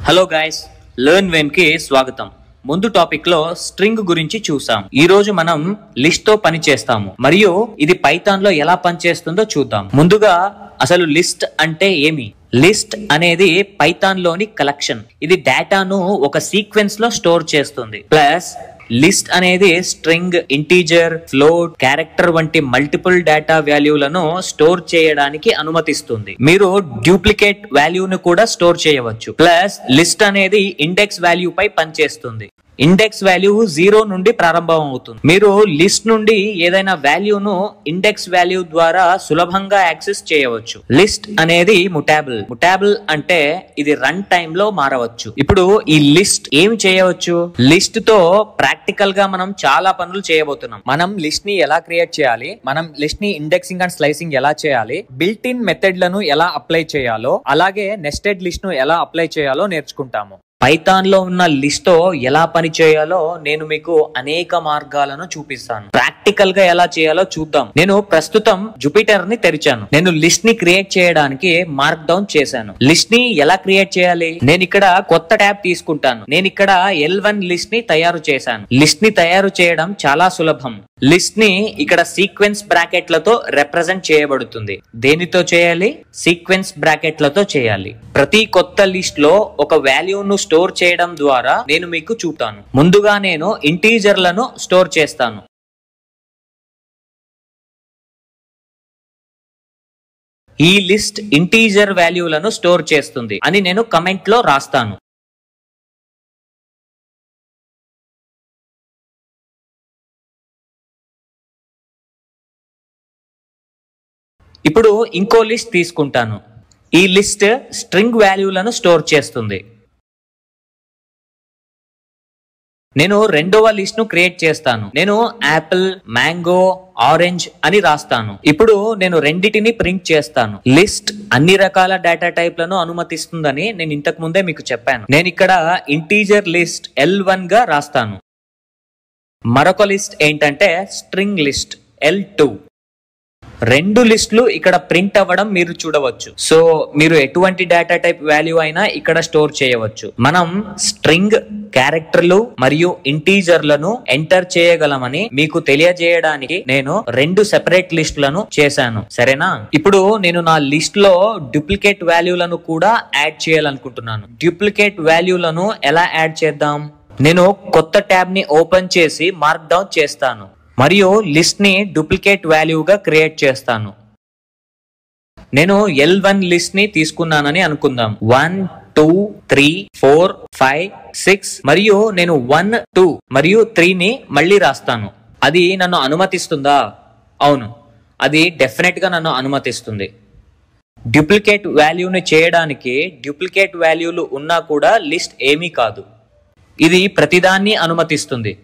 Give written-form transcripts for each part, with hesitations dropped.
Hello guys, learn when కి స్వాగతం. ముందు టాపిక్ లో స్ట్రింగ్ గురించి చూసాం. ఈ రోజు మనం లిస్ట్ తో పని చేస్తాము మరియు ఇది పైథాన్ లో ఎలా పనిచేస్తుందో చూద్దాం. ముందుగా అసలు లిస్ట్ అంటే ఏమి? లిస్ట్ అనేది పైథాన్ లోని కలెక్షన్. ఇది డేటాను ఒక సీక్వెన్స్ లో స్టోర్ చేస్తుంది. ప్లస్ లిస్ట్ అనేది స్ట్రింగ్, ఇంటీజర్, ఫ్లోట్, క్యారెక్టర్ వంటి మల్టిపుల్ డేటా వాల్యూలను స్టోర్ చేయడానికి అనుమతిస్తుంది. మీరు డూప్లికేట్ వాల్యూను కూడా స్టోర్ చేయవచ్చు. ప్లస్ లిస్ట్ అనేది ఇండెక్స్ వాల్యూ పై పనిచేస్తుంది. ఇండెక్స్ వాల్యూ 0 నుండి ప్రారంభం అవుతుంది. మీరు లిస్ట్ నుండి ఏదైనా వాల్యూను ఇండెక్స్ వాల్యూ ద్వారా సులభంగా యాక్సెస్ చేయవచ్చు. లిస్ట్ అనేది ముటాబుల్ అంటే ఇది రన్ టైమ్ లో మారవచ్చు. ఇప్పుడు ఈ లిస్ట్ ఏమి చేయవచ్చు? లిస్ట్ తో ప్రాక్టికల్ గా మనం చాలా పనులు చేయబోతున్నాం. మనం లిస్ట్ ని ఎలా క్రియేట్ చేయాలి, మనం లిస్ట్ ని ఇండెక్సింగ్ అండ్ స్లైసింగ్ ఎలా చేయాలి, బిల్ట్ ఇన్ మెథడ్లను ఎలా అప్లై చేయాలో, అలాగే నెస్టెడ్ లిస్ట్ ను ఎలా అప్లై చేయాలో నేర్చుకుంటాము. పైథాన్ లో ఉన్న లిస్ట్ తో ఎలా పని చేయాలో నేను మీకు అనేక మార్గాలను చూపిస్తాను. ప్రాక్టికల్ గా ఎలా చేయాలో చూద్దాం. నేను ప్రస్తుతం జూపిటర్ ని తెరిచాను. నేను లిస్ట్ ని క్రియేట్ చేయడానికి మార్క్ డౌన్ చేశాను. లిస్ట్ ని ఎలా క్రియేట్ చేయాలి? నేను ఇక్కడ కొత్త ట్యాబ్ తీసుకుంటాను. నేను ఇక్కడ L1 లిస్ట్ ని తయారు చేశాను. లిస్ట్ ని తయారు చేయడం చాలా సులభం. లిస్ట్ ని ఇక్కడ సీక్వెన్స్ బ్రాకెట్లతో రిప్రజెంట్ చేయబడుతుంది. దేనితో చేయాలి? సీక్వెన్స్ బ్రాకెట్లతో చేయాలి. ప్రతి కొత్త లిస్ట్ లో ఒక వాల్యూను స్టోర్ చేయడం ద్వారా నేను మీకు చూపుతాను. ముందుగా నేను ఇంటీజర్లను స్టోర్ చేస్తాను. ఈ లిస్ట్ ఇంటీజర్ వాల్యూలను స్టోర్ చేస్తుంది అని నేను కమెంట్ లో రాస్తాను. ఇప్పుడు ఇంకో లిస్ట్ తీసుకుంటాను. ఈ లిస్ట్ స్ట్రింగ్ వాల్యూలను స్టోర్ చేస్తుంది. నేను రెండవ లిస్ట్ ను క్రియేట్ చేస్తాను. నేను యాపిల్, మ్యాంగో, ఆరెంజ్ అని రాస్తాను. ఇప్పుడు నేను రెండిటిని ప్రింట్ చేస్తాను. లిస్ట్ అన్ని రకాల డేటా టైప్లను అనుమతిస్తుందని నేను ఇంతకు ముందే మీకు చెప్పాను. నేను ఇక్కడ ఇంటీజర్ లిస్ట్ L1 గా రాస్తాను. మరొక లిస్ట్ ఏంటంటే స్ట్రింగ్ లిస్ట్ L2. రెండు లిస్టులు ఇక్కడ ప్రింట్ అవ్వడం మీరు చూడవచ్చు. సో మీరు ఎటువంటి డేటా టైప్ వాల్యూ అయినా ఇక్కడ స్టోర్ చేయవచ్చు. మనం స్ట్రింగ్, క్యారెక్టర్లు మరియు ఇంటీజర్లను ఎంటర్ చేయగలమని మీకు తెలియజేయడానికి నేను రెండు సెపరేట్ లిస్టులను చేశాను. సరేనా? ఇప్పుడు నేను నా లిస్ట్ లో డూప్లికేట్ వాల్యూలను కూడా యాడ్ చేయాలనుకుంటున్నాను. డూప్లికేట్ వాల్యూలను ఎలా యాడ్ చేద్దాం? నేను కొత్త ట్యాబ్ ని ఓపెన్ చేసి మార్క్ డౌన్ చేస్తాను మరియు లిస్ట్ ని డూప్లికేట్ వాల్యూగా క్రియేట్ చేస్తాను. నేను L1 లిస్ట్ ని తీసుకున్నానని అనుకుందాం. 1, 2, 3, 4, 5, 6 మరియు నేను 1, 2 మరియు 3 ని మళ్ళీ రాస్తాను. అది నన్ను అనుమతిస్తుందా? అవును, అది డెఫినెట్ గా నన్ను అనుమతిస్తుంది. డూప్లికేట్ వాల్యూని చేయడానికి డూప్లికేట్ వాల్యూలు ఉన్నా కూడా లిస్ట్ ఏమీ కాదు. ఇది ప్రతిదాన్ని అనుమతిస్తుంది.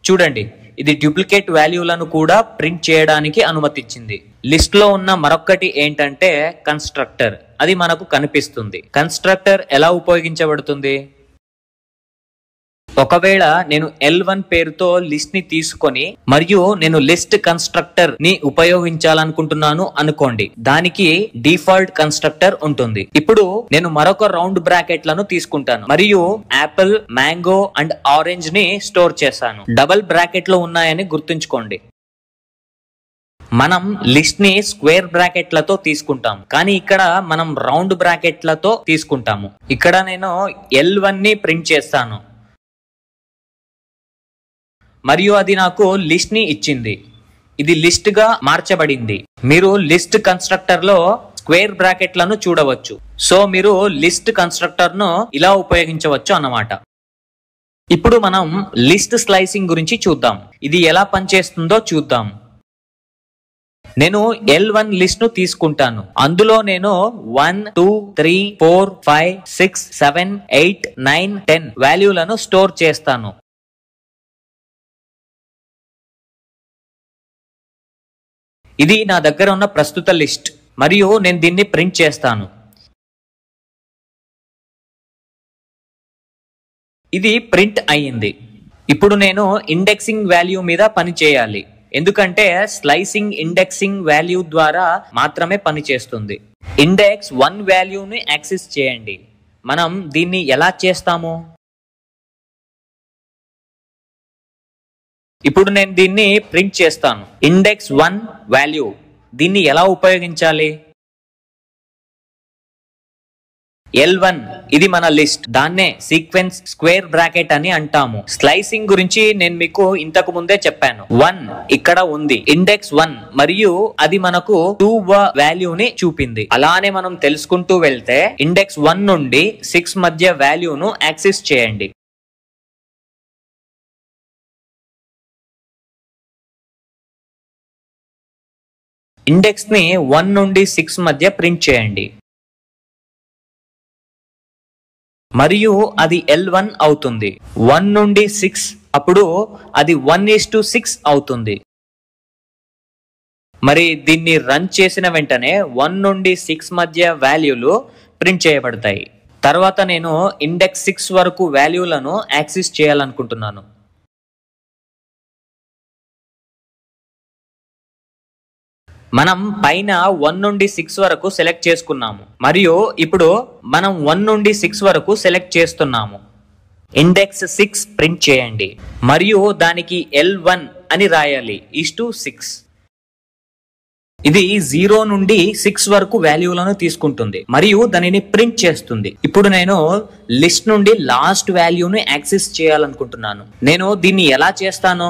చూడండి, ఇది డూప్లికేట్ వాల్యూలను కూడా ప్రింట్ చేయడానికి అనుమతించింది. లిస్ట్ లో ఉన్న మరొకటి ఏంటంటే కన్స్ట్రక్టర్. అది మనకు కనిపిస్తుంది. కన్స్ట్రక్టర్ ఎలా ఉపయోగించబడుతుంది? ఒకవేళ నేను L1 పేరుతో లిస్ట్ ని తీసుకొని మరియు నేను లిస్ట్ కన్స్ట్రక్టర్ ని ఉపయోగించాలనుకుంటున్నాను అనుకోండి. దానికి డిఫాల్ట్ కన్స్ట్రక్టర్ ఉంటుంది. ఇప్పుడు నేను మరొక రౌండ్ బ్రాకెట్లను తీసుకుంటాను మరియు యాపిల్, మ్యాంగో అండ్ ఆరెంజ్ ని స్టోర్ చేశాను. డబుల్ బ్రాకెట్ లో ఉన్నాయని గుర్తుంచుకోండి. మనం లిస్ట్ ని స్క్వేర్ బ్రాకెట్లతో తీసుకుంటాం, కానీ ఇక్కడ మనం రౌండ్ బ్రాకెట్లతో తీసుకుంటాము. ఇక్కడ నేను L1 ని ప్రింట్ చేస్తాను మరియు అది నాకు లిస్ట్ ని ఇచ్చింది. ఇది లిస్ట్ గా మార్చబడింది. మీరు లిస్ట్ కన్స్ట్రక్టర్ లో స్క్వేర్ బ్రాకెట్లను చూడవచ్చు. సో మీరు లిస్ట్ కన్స్ట్రక్టర్ ను ఇలా ఉపయోగించవచ్చు అన్నమాట. ఇప్పుడు మనం లిస్ట్ స్లైసింగ్ గురించి చూద్దాం. ఇది ఎలా పనిచేస్తుందో చూద్దాం. నేను L1 లిస్ట్ ను తీసుకుంటాను. అందులో నేను 1, 2, 3, 4, 5, 6, 7, 8, 9, 10 వాల్యూలను స్టోర్ చేస్తాను. ఇది నా దగ్గర ఉన్న ప్రస్తుత లిస్ట్ మరియు నేను దీన్ని ప్రింట్ చేస్తాను. ఇది ప్రింట్ అయ్యింది. ఇప్పుడు నేను ఇండెక్సింగ్ వాల్యూ మీద పని చేయాలి. ఎందుకంటే స్లైసింగ్ ఇండెక్సింగ్ వాల్యూ ద్వారా మాత్రమే పని చేస్తుంది. ఇండెక్స్ 1 వాల్యూని యాక్సెస్ చేయండి. మనం దీన్ని ఎలా చేస్తాము? ఇప్పుడు నేను దీన్ని ప్రింట్ చేస్తాను. ఇండెక్స్ 1 వాల్యూ, దీన్ని ఎలా ఉపయోగించాలి? L1 ఇది మన లిస్ట్, దాన్నే సీక్వెన్స్ స్క్వేర్ బ్రాకెట్ అని అంటాము. స్లైసింగ్ గురించి నేను మీకు ఇంతకు ముందే చెప్పాను. 1 ఇక్కడ ఉంది, ఇండెక్స్ 1, మరియు అది మనకు 2 వాల్యూని చూపింది. అలానే మనం తెలుసుకుంటూ వెళ్తే ఇండెక్స్ 1 నుండి 6 మధ్య వాల్యూను యాక్సెస్ చేయండి. ఇండెక్స్ ని 1 నుండి 6 మధ్య ప్రింట్ చేయండి, మరియు అది L1 అవుతుంది. 1 నుండి 6, అప్పుడు అది 1:6 అవుతుంది. మరి దీన్ని రన్ చేసిన వెంటనే 1 నుండి 6 మధ్య వాల్యూలు ప్రింట్ చేయబడతాయి. తర్వాత నేను ఇండెక్స్ 6 వరకు వాల్యూలను యాక్సెస్ చేయాలనుకుంటున్నాను. మనం పైన 1 నుండి 6 వరకు సెలెక్ట్ చేసుకున్నాము, మరియు ఇప్పుడు మనం 1 నుండి 6 వరకు సెలెక్ట్ చేస్తున్నాము. ఇండెక్స్ 6 ప్రింట్ చేయండి, మరియు దానికి L1 అని రాయాలి =6. ఇది 0 నుండి 6 వరకు వాల్యూలను తీసుకుంటుంది మరియు దానిని ప్రింట్ చేస్తుంది. ఇప్పుడు నేను లిస్ట్ నుండి లాస్ట్ వాల్యూని యాక్సెస్ చేయాలనుకుంటున్నాను. నేను దీన్ని ఎలా చేస్తాను?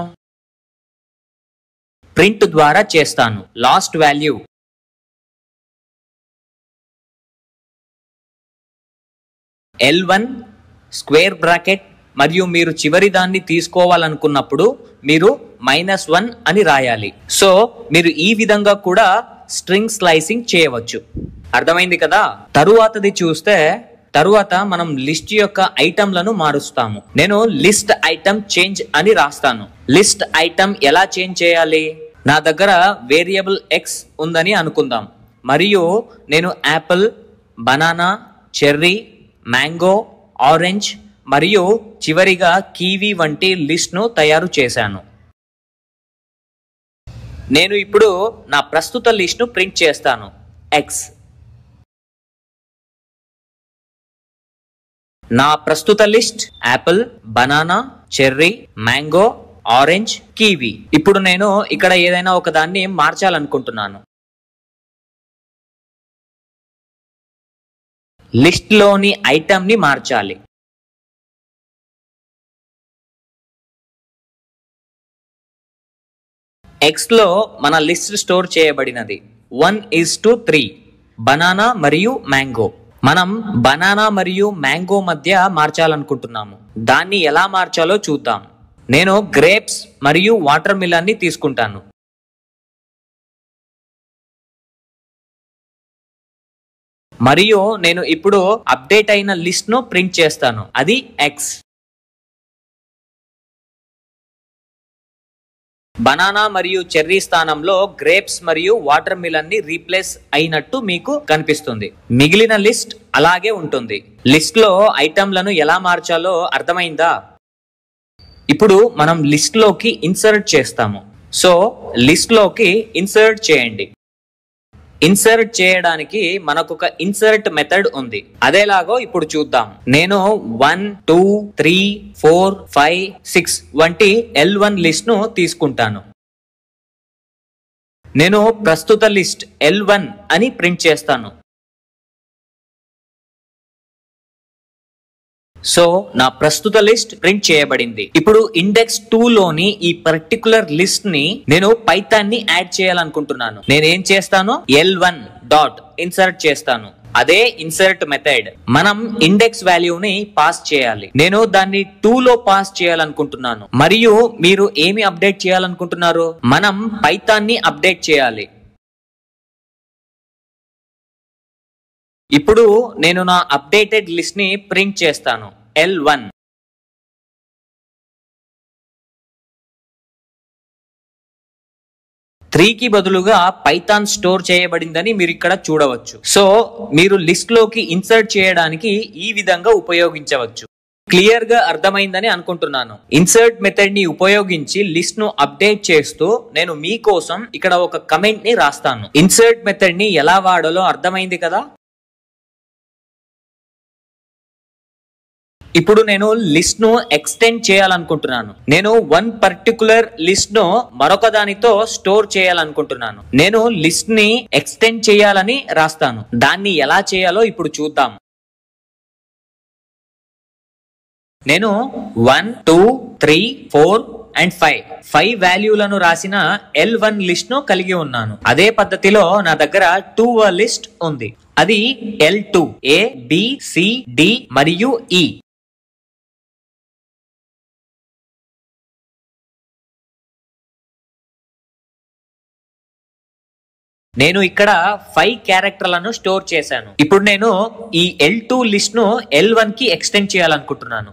ప్రింట్ ద్వారా చేస్తాను. Last value L1 square bracket, మరియు మీరు చివరి దాన్ని తీసుకోవాలనుకున్నప్పుడు మీరు -1 అని రాయాలి. సో మీరు ఈ విధంగా కూడా స్ట్రింగ్ స్లైసింగ్ చేయవచ్చు. అర్థమైంది కదా? తరువాతది చూస్తే, తరువాత మనం లిస్ట్ యొక్క ఐటమ్లను మారుస్తాము. నేను లిస్ట్ ఐటమ్ చేంజ్ అని రాస్తాను. లిస్ట్ ఐటమ్ ఎలా చేంజ్ చేయాలి? నా దగ్గర వేరియబుల్ x ఉందని అనుకుందాం, మరియు నేను Apple, banana, cherry, mango, orange మరియు చివరిగా కివి వంటి లిస్ట్ను తయారు చేశాను. నేను ఇప్పుడు నా ప్రస్తుత లిస్ట్ను ప్రింట్ చేస్తాను, x. నా ప్రస్తుత list Apple, banana, cherry, mango, orange, kiwi. ఇప్పుడు నేను ఇక్కడ ఏదైనా ఒక దాన్ని మార్చాలనుకుంటున్నాను. లిస్ట్ లోని ఐటమ్ ని మార్చాలి. X లో మన లిస్ట్ స్టోర్ చేయబడినది 1:3, బనానా మరియు మ్యాంగో. మనం బనానా మరియు మ్యాంగో మధ్య మార్చాలనుకుంటున్నాము. దాన్ని ఎలా మార్చాలో చూద్దాం. నేను గ్రేప్స్ మరియు వాటర్ మిలన్ ని తీసుకుంటాను. మరియు నేను ఇప్పుడు అప్డేట్ అయిన లిస్ట్ ను ప్రింట్ చేస్తాను, అది X. బనానా మరియు చెర్రీ స్థానంలో గ్రేప్స్ మరియు వాటర్ మిలన్ ని రీప్లేస్ అయినట్టు మీకు కనిపిస్తుంది. మిగిలిన లిస్ట్ అలాగే ఉంటుంది. లిస్ట్ లో ఐటమ్లను ఎలా మార్చాలో అర్థమైందా? ఇప్పుడు మనం లిస్ట్ లోకి ఇన్సర్ట్ చేస్తాము. సో లిస్ట్ లోకి ఇన్సర్ట్ చేయండి. ఇన్సర్ట్ చేయడానికి మనకు ఒక ఇన్సర్ట్ మెథడ్ ఉంది. అదేలాగో ఇప్పుడు చూద్దాం. నేను 1, 2, 3, 4, 5, 6 వంటి L1 లిస్ట్ ను తీసుకుంటాను. నేను ప్రస్తుత లిస్ట్ L1 అని ప్రింట్ చేస్తాను. సో నా ప్రస్తుత లిస్ట్ ప్రింట్ చేయబడింది. ఇప్పుడు ఇండెక్స్ 2 లోని ఈ పర్టికులర్ లిస్ట్ ని నేను పైథాన్ ని యాడ్ చేయాలనుకుంటున్నాను. నేనేం చేస్తాను? L1 డాట్ ఇన్సర్ట్ చేస్తాను. అదే ఇన్సర్ట్ మెథడ్. మనం ఇండెక్స్ వాల్యూని పాస్ చేయాలి. నేను దాన్ని 2 లో పాస్ చేయాలనుకుంటున్నాను. మరియు మీరు ఏమి అప్డేట్ చేయాలనుకుంటున్నారు? మనం పైథాన్ ని అప్డేట్ చేయాలి. ఇప్పుడు నేను నా అప్డేటెడ్ లిస్ట్ ని ప్రింట్ చేస్తాను, L1. కి బదులుగా పైథాన్ స్టోర్ చేయబడిందని మీరు ఇక్కడ చూడవచ్చు. సో మీరు లిస్ట్ లోకి ఇన్సర్ట్ చేయడానికి ఈ విధంగా ఉపయోగించవచ్చు. క్లియర్ గా అర్థమైందని అనుకుంటున్నాను. ఇన్సర్ట్ మెథడ్ ని ఉపయోగించి లిస్ట్ ను అప్డేట్ చేస్తూ నేను మీకోసం ఇక్కడ ఒక కమెంట్ ని రాస్తాను. ఇన్సర్ట్ మెథడ్ ని ఎలా వాడాలో అర్థమైంది కదా. ఇప్పుడు నేను లిస్ట్ ను ఎక్స్టెండ్ చేయాలనుకుంటున్నాను. నేను వన్ పర్టికులర్ లిస్ట్ ను మరొక దానితో స్టోర్ చేయాలనుకుంటున్నాను. నేను లిస్ట్ ని ఎక్స్టెండ్ చేయాలని రాస్తాను. దాన్ని ఎలా చేయాలో ఇప్పుడు చూద్దాం. నేను 1, 2, 3, 4 అండ్ 5 వాల్యూలను రాసిన L1 లిస్ట్ ను కలిగి ఉన్నాను. అదే పద్ధతిలో నా దగ్గర 2 లిస్ట్ ఉంది. అది L2 A, B, C, D మరియు E. నేను ఇక్కడ 5 క్యారెక్టర్లను స్టోర్ చేశాను. ఇప్పుడు నేను ఈ L2 లిస్ట్ ను L1 కి ఎక్స్టెండ్ చేయాలనుకుంటున్నాను.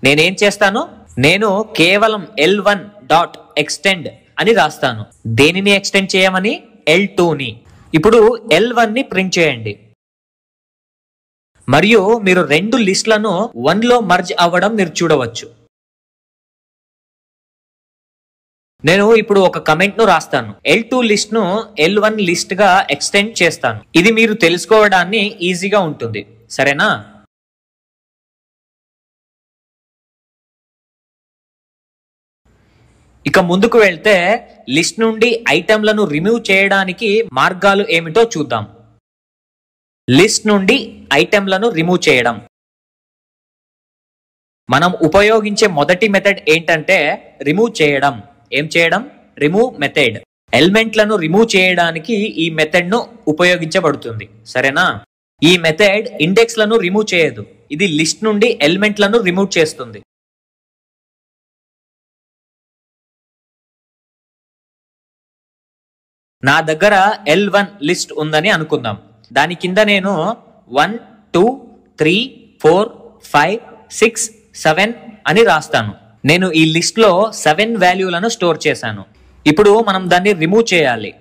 నేనేం చేస్తాను, నేను కేవలం L1 డాట్ ఎక్స్టెండ్ అని రాస్తాను. దేనిని ఎక్స్టెండ్ చేయమని? L2ని. ఇప్పుడు L1 ని ప్రింట్ చేయండి. మరియు మీరు రెండు లిస్టులను 1 లో మర్జ్ అవ్వడం మీరు చూడవచ్చు. నేను ఇప్పుడు ఒక కమెంట్ ను రాస్తాను. L2 లిస్ట్ ను L1 లిస్ట్ గా ఎక్స్టెండ్ చేస్తాను. ఇది మీరు తెలుసుకోవడాన్ని ఈజీగా ఉంటుంది, సరేనా? ఇక ముందుకు వెళ్తే లిస్ట్ నుండి ఐటెంలను రిమూవ్ చేయడానికి మార్గాలు ఏమిటో చూద్దాం. లిస్ట్ నుండి ఐటెంలను రిమూవ్ చేయడం. మనం ఉపయోగించే మొదటి మెథడ్ ఏంటంటే రిమూవ్ చేయడం. ఏం చేయడం? Remove method. ఎలిమెంట్లను రిమూవ్ చేయడానికి ఈ మెథడ్ ను ఉపయోగించబడుతుంది, సరేనా? ఈ మెథడ్ ఇండెక్స్ లను రిమూవ్ చేయదు. ఇది లిస్ట్ నుండి ఎలిమెంట్లను రిమూవ్ చేస్తుంది. నా దగ్గర L1 లిస్ట్ ఉందని అనుకుందాం. దాని కింద నేను 1, 2, 3, 4, 5, 6, 7 అని రాస్తాను. నేను ఈ లిస్ట్ లో 7 వాల్యూలను స్టోర్ చేశాను. ఇప్పుడు మనం దాన్ని రిమూవ్ చేయాలి.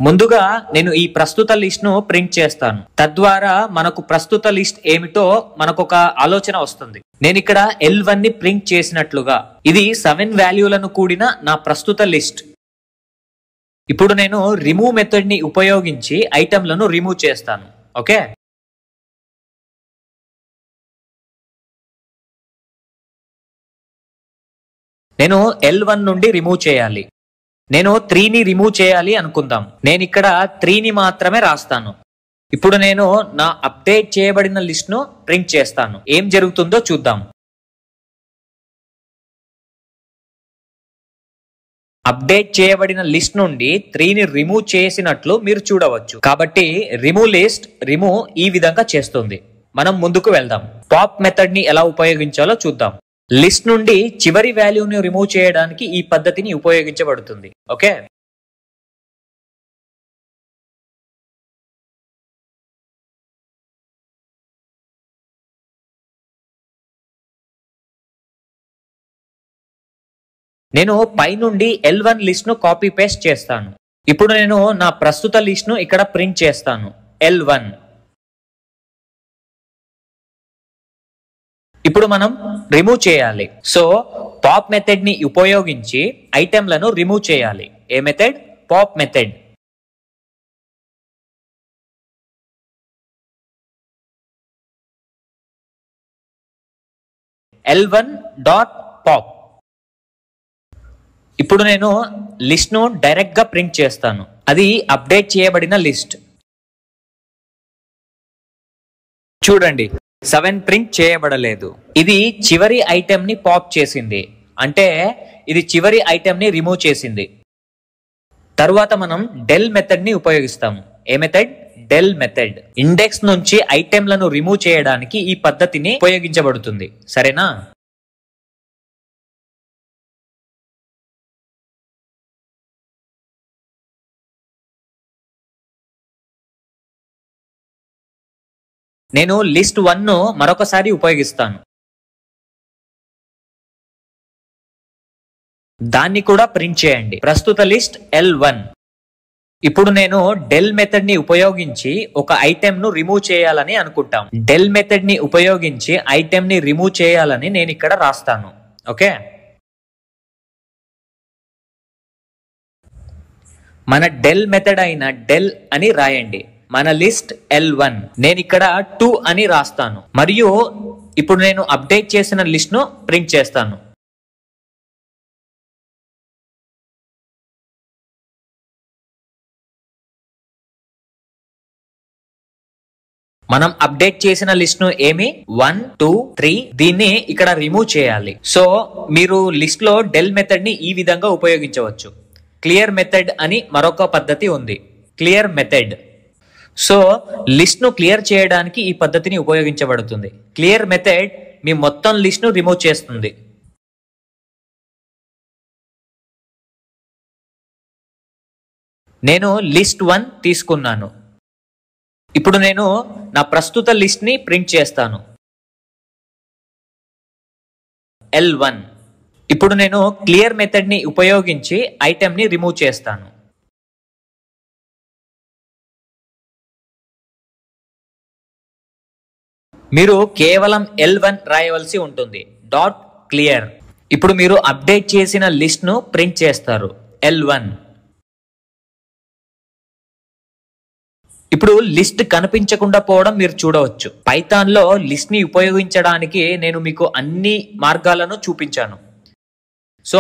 ముందుగా నేను ఈ ప్రస్తుత లిస్ట్ ను ప్రింట్ చేస్తాను. తద్వారా మనకు ప్రస్తుత లిస్ట్ ఏమిటో మనకొక ఆలోచన వస్తుంది. నేను ఇక్కడ L1 ని ప్రింట్ చేసినట్లుగా. ఇది 7 వాల్యూలను కూడిన నా ప్రస్తుత లిస్ట్. ఇప్పుడు నేను రిమూవ్ మెథడ్ ని ఉపయోగించి ఐటెంలను రిమూవ్ చేస్తాను. ఓకే, నేను L1 నుండి రిమూవ్ చేయాలి. నేను 3ని రిమూవ్ చేయాలి అనుకుందాం. నేను ఇక్కడ 3ని మాత్రమే రాస్తాను. ఇప్పుడు నేను నా అప్డేట్ చేయబడిన లిస్ట్ ను ప్రింట్ చేస్తాను. ఏం జరుగుతుందో చూద్దాం. అప్డేట్ చేయబడిన లిస్ట్ నుండి 3ని రిమూవ్ చేసినట్లు మీరు చూడవచ్చు. కాబట్టి రిమూవ్ లిస్ట్ రిమూవ్ ఈ విధంగా చేస్తుంది. మనం ముందుకు వెళ్దాం. పాప్ మెథడ్ ని ఎలా ఉపయోగించాలో చూద్దాం. లిస్ట్ నుండి చివరి వాల్యూని రిమూవ్ చేయడానికి ఈ పద్ధతిని ఉపయోగించబడుతుంది. ఓకే, నేను పై నుండి L1 లిస్ట్ ను కాపీ పేస్ట్ చేస్తాను. ఇప్పుడు నేను నా ప్రస్తుత లిస్ట్ ను ఇక్కడ ప్రింట్ చేస్తాను. L1. ఇప్పుడు మనం రిమూవ్ చేయాలి. సో పాప్ మెథడ్ ని ఉపయోగించి ఐటెంలను రిమూవ్ చేయాలి. ఏ method? Pop method. L1 dot pop. ఇప్పుడు నేను లిస్ట్ ను డైరెక్ట్ గా ప్రింట్ చేస్తాను. అది అప్డేట్ చేయబడిన లిస్ట్. చూడండి, 7 ప్రింట్ చేయబడలేదు. ఇది చివరి ఐటెం ని పాప్ చేసింది. అంటే ఇది చివరి ఐటెం ని రిమూవ్ చేసింది. తరువాత మనం డెల్ మెథడ్ ని ఉపయోగిస్తాము. ఏ మెథడ్? Del method. ఇండెక్స్ నుంచి ఐటెంలను రిమూవ్ చేయడానికి ఈ పద్ధతిని ఉపయోగించబడుతుంది, సరేనా? నేను లిస్ట్ 1 ను మరొకసారి ఉపయోగిస్తాను. దాన్ని కూడా ప్రింట్ చేయండి. ప్రస్తుత లిస్ట్ L1. ఇప్పుడు నేను డెల్ మెథడ్ ని ఉపయోగించి ఒక ఐటెం ను రిమూవ్ చేయాలని అనుకుంటాం. డెల్ మెథడ్ ని ఉపయోగించి ఐటెం ని రిమూవ్ చేయాలని నేను ఇక్కడ రాస్తాను. ఓకే, మన డెల్ మెథడ్ అయిన డెల్ అని రాయండి. మన లిస్ట్ L1. నేను ఇక్కడ 2 అని రాస్తాను మరియు ఇప్పుడు నేను అప్డేట్ చేసిన లిస్ట్ ను ప్రింట్ చేస్తాను. మనం అప్డేట్ చేసిన లిస్ట్ ను ఏమి 1 2 3 దీన్ని ఇక్కడ రిమూవ్ చేయాలి. సో మీరు లిస్ట్ లో డెల్ మెథడ్ ని ఈ విధంగా ఉపయోగించవచ్చు. క్లియర్ మెథడ్ అని మరొక పద్ధతి ఉంది, క్లియర్ మెథడ్. సో లిస్ట్ ను క్లియర్ చేయడానికి ఈ పద్ధతిని ఉపయోగించబడుతుంది. క్లియర్ మెథడ్ మీ మొత్తం లిస్ట్ ను రిమూవ్ చేస్తుంది. నేను లిస్ట్ 1 తీసుకున్నాను. ఇప్పుడు నేను నా ప్రస్తుత లిస్ట్ ని ప్రింట్ చేస్తాను. L1. ఇప్పుడు నేను క్లియర్ మెథడ్ ని ఉపయోగించి ఐటెం ని రిమూవ్ చేస్తాను. మీరు కేవలం L1 రాయవలసి ఉంటుంది. Dot clear. ఇప్పుడు మీరు అప్డేట్ చేసిన లిస్ట్ ను ప్రింట్ చేస్తారు. L1. ఇప్పుడు లిస్ట్ కనిపించకుండా పోవడం మీరు చూడవచ్చు. పైథాన్ లో లిస్ట్ ని ఉపయోగించడానికి నేను మీకు అన్ని మార్గాలను చూపించాను. సో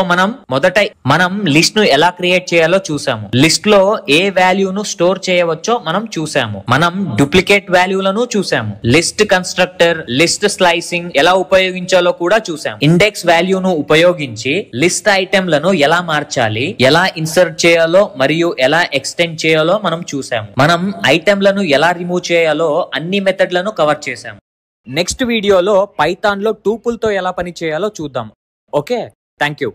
మనం లిస్ట్ ను ఎలా క్రియేట్ చేయాలో చూసాము. లిస్ట్ లో ఏ వాల్యూను స్టోర్ చేయవచ్చో మనం చూసాము. మనం డూప్లికేట్ వాల్యూలను చూసాము. లిస్ట్ కన్స్ట్రక్టర్, లిస్ట్ స్లైసింగ్ ఎలా ఉపయోగించాలో కూడా చూసాము. ఇండెక్స్ వాల్యూను ఉపయోగించి లిస్ట్ ఐటెంలను ఎలా మార్చాలి, ఎలా ఇన్సర్ట్ చేయాలో మరియు ఎలా ఎక్స్టెండ్ చేయాలో మనం చూసాము. మనం ఐటెంలను ఎలా రిమూవ్ చేయాలో అన్ని మెథడ్లను కవర్ చేసాము. నెక్స్ట్ వీడియోలో పైథాన్ లో టూపుల్ తో ఎలా పని చేయాలో చూద్దాం. Okay, thank you.